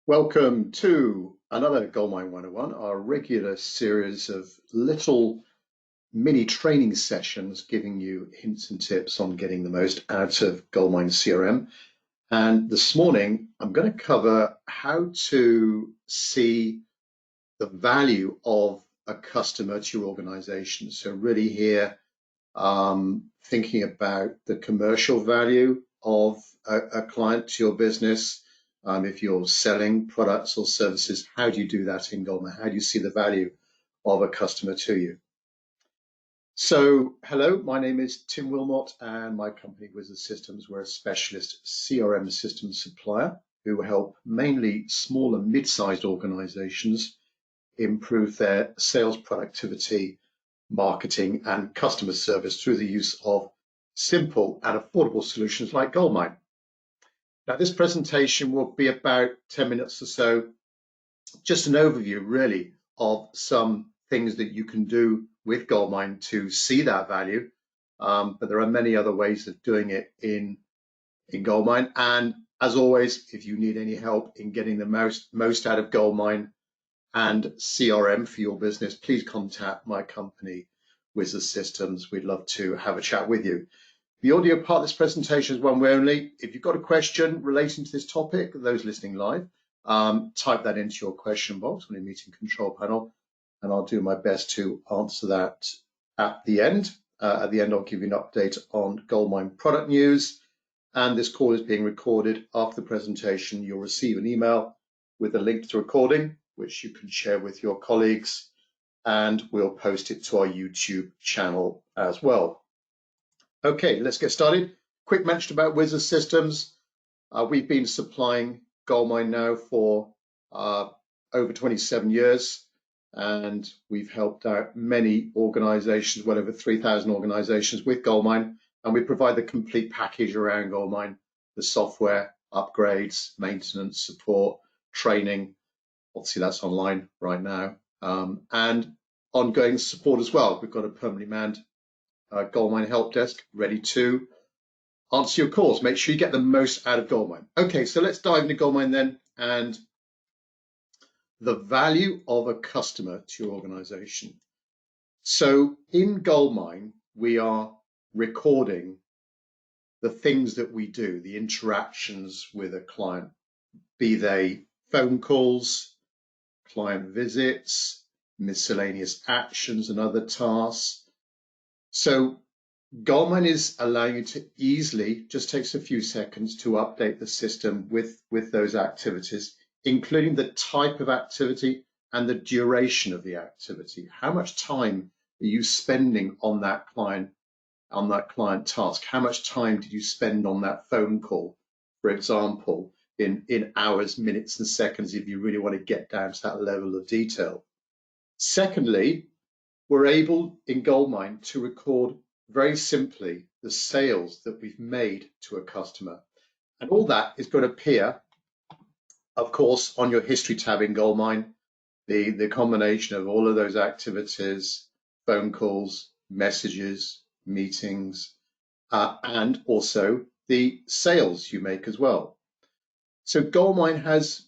Welcome to another GoldMine 101, our regular series of little mini training sessions giving you hints and tips on getting the most out of GoldMine CRM. And this morning, I'm going to cover how to see the value of a customer to your organization. So really here, thinking about the commercial value of a client to your business. If you're selling products or services, how do you do that in GoldMine? How do you see the value of a customer to you? So, hello, my name is Tim Wilmot and my company Wizard Systems. We're a specialist CRM system supplier who help mainly small and mid-sized organizations improve their sales productivity, marketing, and customer service through the use of simple and affordable solutions like GoldMine. Now, this presentation will be about 10 minutes or so, just an overview really of some things that you can do with GoldMine to see that value. But there are many other ways of doing it in GoldMine. And as always, if you need any help in getting the most out of GoldMine and CRM for your business, please contact my company, Wizard Systems. We'd love to have a chat with you. The audio part of this presentation is one way only. If you've got a question relating to this topic, those listening live, type that into your question box on your meeting control panel, and I'll do my best to answer that at the end. At the end, I'll give you an update on GoldMine product news. And this call is being recorded. After the presentation, you'll receive an email with a link to the recording, which you can share with your colleagues, and we'll post it to our YouTube channel as well. Okay, let's get started. Quick mention about Wizard Systems. We've been supplying GoldMine now for over 27 years, and we've helped out many organizations, well over 3,000 organizations with GoldMine, and we provide the complete package around GoldMine, the software, upgrades, maintenance, support, training. Obviously that's online right now, and ongoing support as well. We've got a permanently manned GoldMine help desk ready to answer your calls. Make sure you get the most out of GoldMine. Okay, so let's dive into GoldMine then, and the value of a customer to your organization. So in GoldMine, we are recording the things that we do, the interactions with a client, be they phone calls, client visits, miscellaneous actions and other tasks. So GoldMine is allowing you to easily, just takes a few seconds to update the system with those activities, including the type of activity and the duration of the activity. How much time are you spending on that client task? How much time did you spend on that phone call, for example, in hours, minutes, and seconds, if you really want to get down to that level of detail? Secondly, we're able in GoldMine to record very simply the sales that we've made to a customer. And all that is going to appear, of course, on your history tab in GoldMine, the combination of all of those activities, phone calls, messages, meetings, and also the sales you make as well. So GoldMine has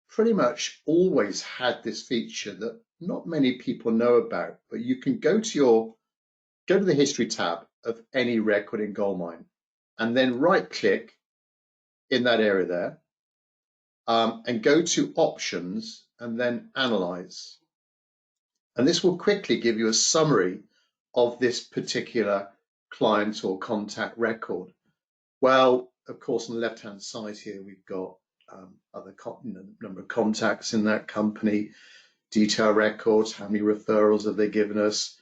pretty much always had this feature that not many people know about, but you can go to the history tab of any record in GoldMine and then right click in that area there, and go to options and then analyze. And this will quickly give you a summary of this particular client or contact record. Well, of course, on the left-hand side here, we've got number of contacts in that company, detail records, how many referrals have they given us,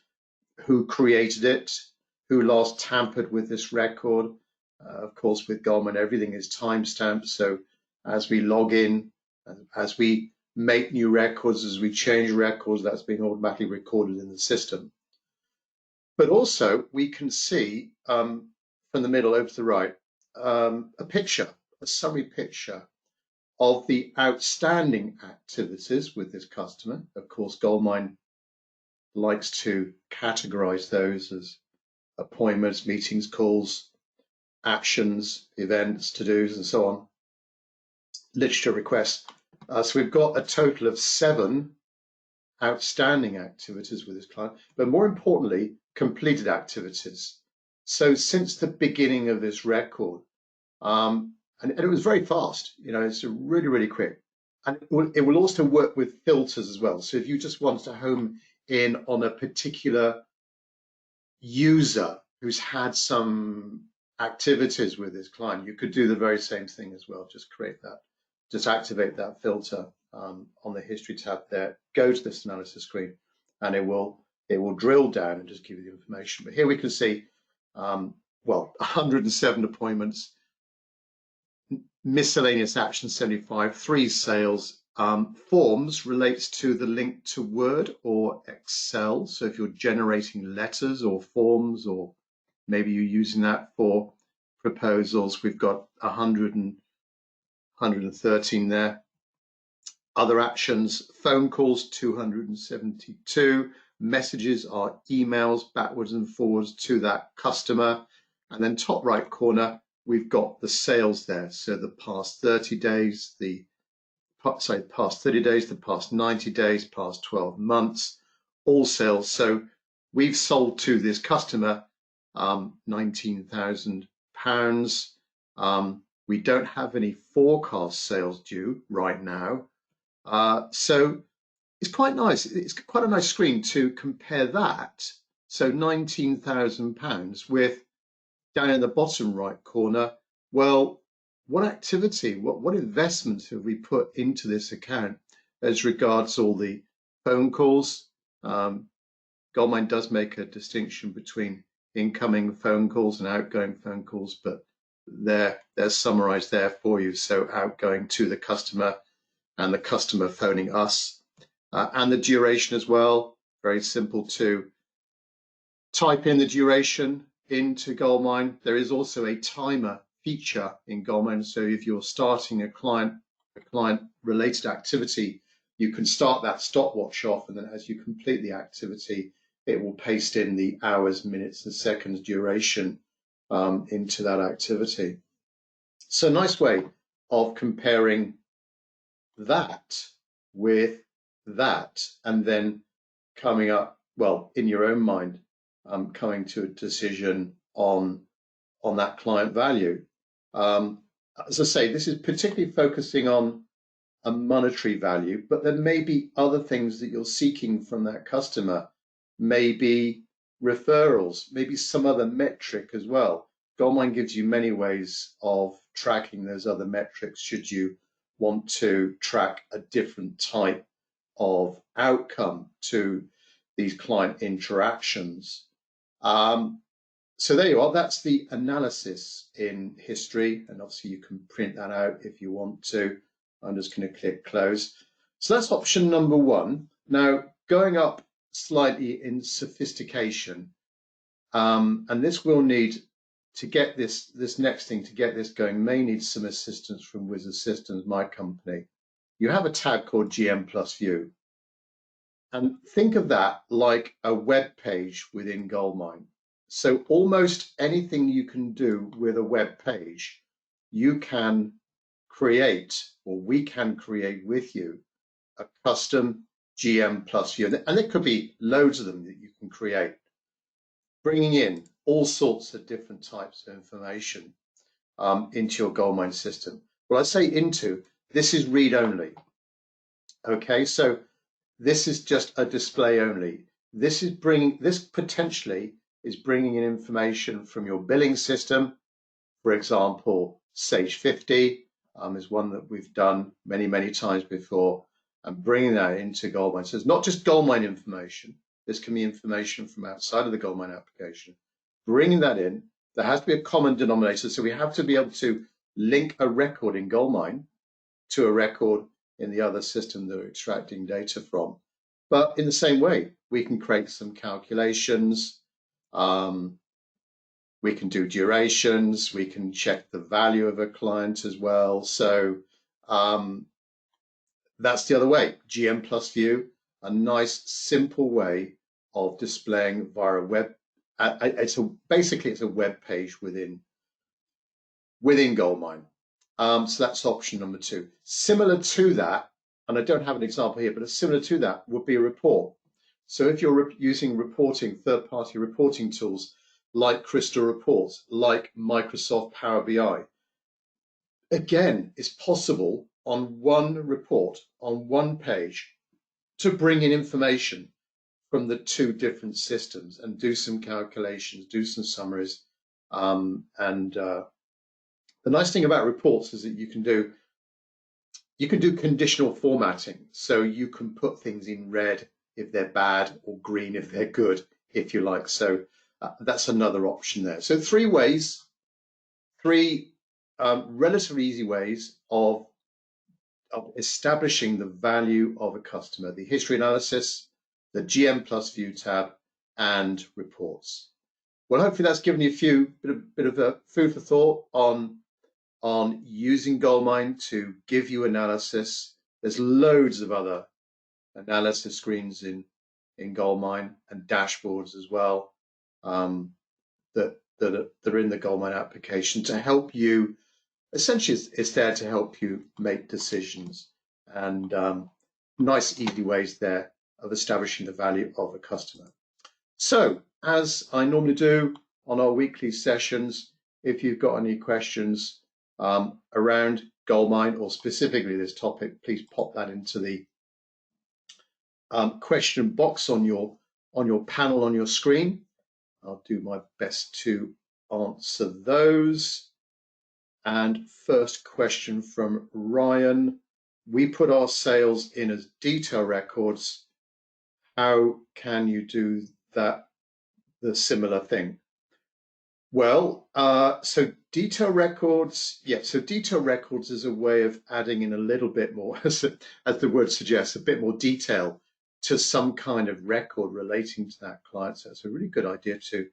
who created it, who last tampered with this record. Of course, with GoldMine, everything is timestamped. So as we log in, as we make new records, as we change records, that's being automatically recorded in the system. But also we can see from the middle over to the right, a picture, a summary picture of the outstanding activities with this customer. Of course, GoldMine likes to categorize those as appointments, meetings, calls, actions, events, to-dos, and so on, literature requests. So we've got a total of 7 outstanding activities with this client, but more importantly, completed activities. So since the beginning of this record, and it was very fast, it's really, really quick. And it will also work with filters as well. So if you just want to home in on a particular user who's had some activities with this client, you could do the very same thing as well. Just create that, just activate that filter on the history tab there, go to this analysis screen, and it will drill down and just give you the information. But here we can see, well, 107 appointments, miscellaneous actions 75, 3 sales. Forms relates to the link to Word or Excel. So if you're generating letters or forms, or maybe you're using that for proposals, we've got 113 there. Other actions, phone calls, 272. Messages are emails backwards and forwards to that customer. And then top right corner, we've got the sales there. So the past 30 days, the past 30 days, the past 90 days, past 12 months, all sales. So we've sold to this customer £19,000. We don't have any forecast sales due right now. So it's quite nice. It's quite a nice screen to compare that. So £19,000 with, down in the bottom right corner, well, what activity, what investment have we put into this account as regards all the phone calls? GoldMine does make a distinction between incoming phone calls and outgoing phone calls, but they're summarized there for you. So outgoing to the customer and the customer phoning us, and the duration as well. Very simple to type in the duration into GoldMine. There is also a timer feature in GoldMine. So if you're starting a client related activity, you can start that stopwatch off, and then as you complete the activity, it will paste in the hours, minutes, and seconds duration into that activity. So nice way of comparing that with that, and then coming up, well, in your own mind, coming to a decision on that client value. As I say, this is particularly focusing on a monetary value, but there may be other things that you're seeking from that customer, maybe referrals, maybe some other metric as well. GoldMine gives you many ways of tracking those other metrics should you want to track a different type of outcome to these client interactions. So there you are. That's the analysis in history, and obviously you can print that out if you want to. I'm just going to click close. So that's option number 1. Now going up slightly in sophistication, and this will need to get this next thing, to get this going, may need some assistance from Wizard Systems, my company. You have a tab called GM Plus View, and think of that like a web page within GoldMine. So almost anything you can do with a web page, you can create, or we can create with you, a custom GM Plus View. And there could be loads of them that you can create, bringing in all sorts of different types of information into your GoldMine system. Well, I say into, this is read only. Okay, so this is just a display only. This potentially is bringing in information from your billing system. For example, Sage 50 is one that we've done many, many times before, and bringing that into GoldMine. So it's not just GoldMine information. This can be information from outside of the GoldMine application. Bringing that in, there has to be a common denominator. So we have to be able to link a record in GoldMine to a record in the other system that we're extracting data from. But in the same way, we can create some calculations. We can do durations. We can check the value of a client as well. So that's the other way. GM Plus View, a nice, simple way of displaying via a web. Basically, it's a web page within GoldMine. So that's option number 2. Similar to that, and I don't have an example here, but it's similar to that, would be a report. So if you're using reporting, third-party reporting tools like Crystal Reports, like Microsoft Power BI, again, it's possible on one report, on one page, to bring in information from the two different systems and do some calculations, do some summaries. The nice thing about reports is that you can do conditional formatting. So you can put things in red if they're bad or green if they're good, if you like. So that's another option there. So three relatively easy ways of establishing the value of a customer: the history analysis, the GM plus view tab, and reports. Well, hopefully that's given you a few bit of a food for thought on using GoldMine to give you analysis. There's loads of other analysis screens in GoldMine and dashboards as well that are in the GoldMine application to help you. Essentially, it's there to help you make decisions, and nice, easy ways there of establishing the value of a customer. So, as I normally do on our weekly sessions, if you've got any questions around GoldMine or specifically this topic, please pop that into the question box on your panel on your screen. I'll do my best to answer those. And first question from Ryan: we put our sales in as detail records. How can you do that? The similar thing? Well, so detail records, yeah. So detail records is a way of adding in a little bit more, as the word suggests, a bit more detail to some kind of record relating to that client. So it's a really good idea to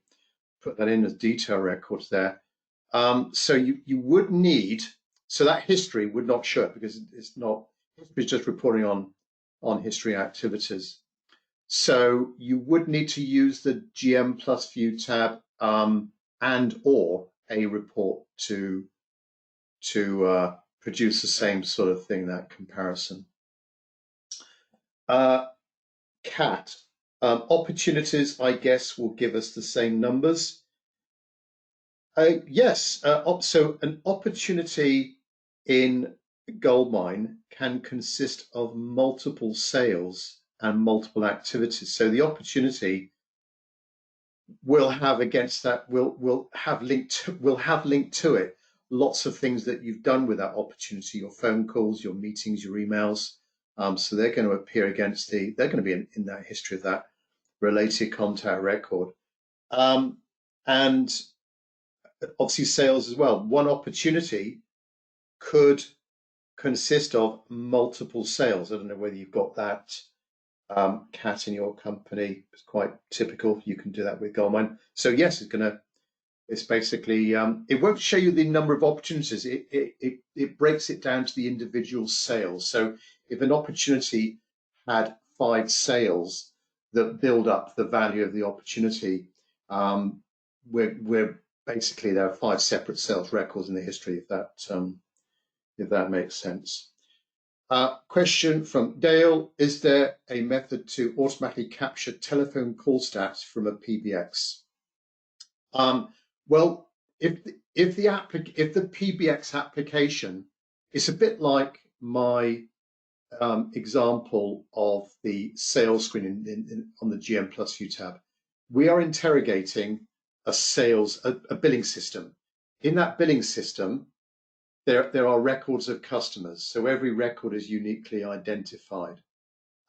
put that in as detail records there. So you would need, so that history would not show it because it's not, history is just reporting on history activities. So you would need to use the GM plus view tab and or a report to produce the same sort of thing, that comparison. Cat, opportunities, I guess, will give us the same numbers. Yes, so an opportunity in GoldMine can consist of multiple sales and multiple activities. So the opportunity will have against that, will have linked to it lots of things that you've done with that opportunity: your phone calls, your meetings, your emails. So they're going to appear against they're going to be in that history of that related contact record. And obviously sales as well. One opportunity could consist of multiple sales. I don't know whether you've got that cat in your company. It's quite typical. You can do that with GoldMine. So yes, it's basically, it won't show you the number of opportunities. It breaks it down to the individual sales. So if an opportunity had 5 sales that build up the value of the opportunity, we're basically, there are 5 separate sales records in the history, if that makes sense. Question from Dale: is there a method to automatically capture telephone call stats from a PBX? Well, if the PBX application, it's a bit like my example of the sales screen on the GM plus view tab. We are interrogating a billing system. In that billing system, there are records of customers. So every record is uniquely identified.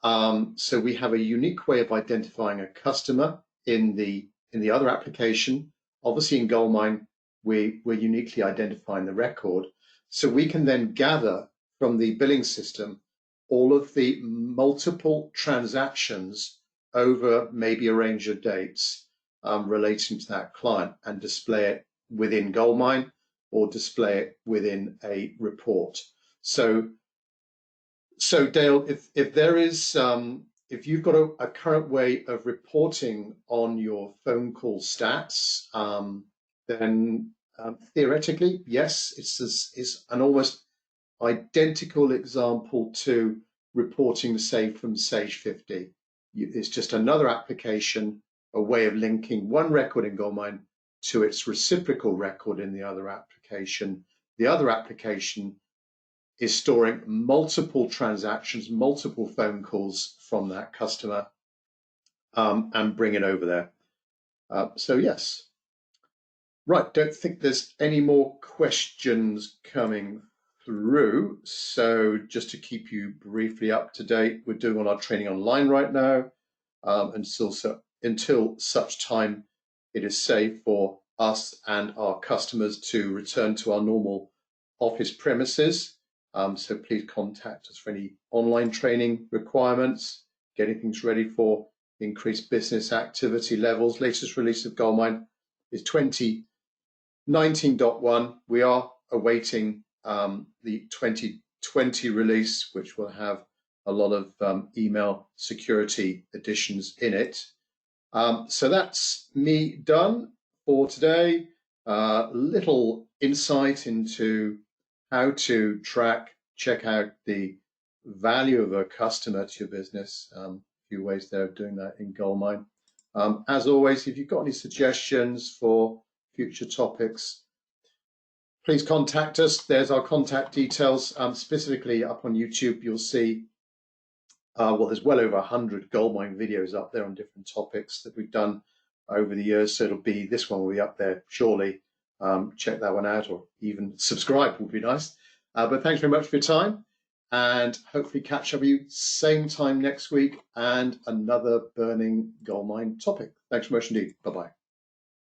So we have a unique way of identifying a customer in the other application. Obviously in GoldMine, we're uniquely identifying the record. So we can then gather from the billing system all of the multiple transactions over maybe a range of dates relating to that client and display it within GoldMine or display it within a report. So Dale, if there is, if you've got a current way of reporting on your phone call stats, then theoretically, yes, it's an almost identical example to reporting the save from Sage 50. It's just another application, a way of linking one record in GoldMine to its reciprocal record in the other application. The other application is storing multiple transactions, multiple phone calls from that customer, and bring it over there. So yes. Right, don't think there's any more questions coming through. So just to keep you briefly up to date, we're doing all our training online right now, until such time it is safe for us and our customers to return to our normal office premises. So please contact us for any online training requirements, getting things ready for increased business activity levels. Latest release of GoldMine is 2019.1. We are awaiting the 2020 release, which will have a lot of email security additions in it. So that's me done for today. Little insight into how to check out the value of a customer to your business. A few ways there of doing that in GoldMine. As always, if you've got any suggestions for future topics, please contact us. There's our contact details. Specifically up on YouTube, you'll see, well, there's well over 100 GoldMine videos up there on different topics that we've done over the years. So this one will be up there shortly. Check that one out, or even subscribe would be nice. But thanks very much for your time, and hopefully catch up with you same time next week and another burning GoldMine topic. Thanks very much indeed. Bye-bye.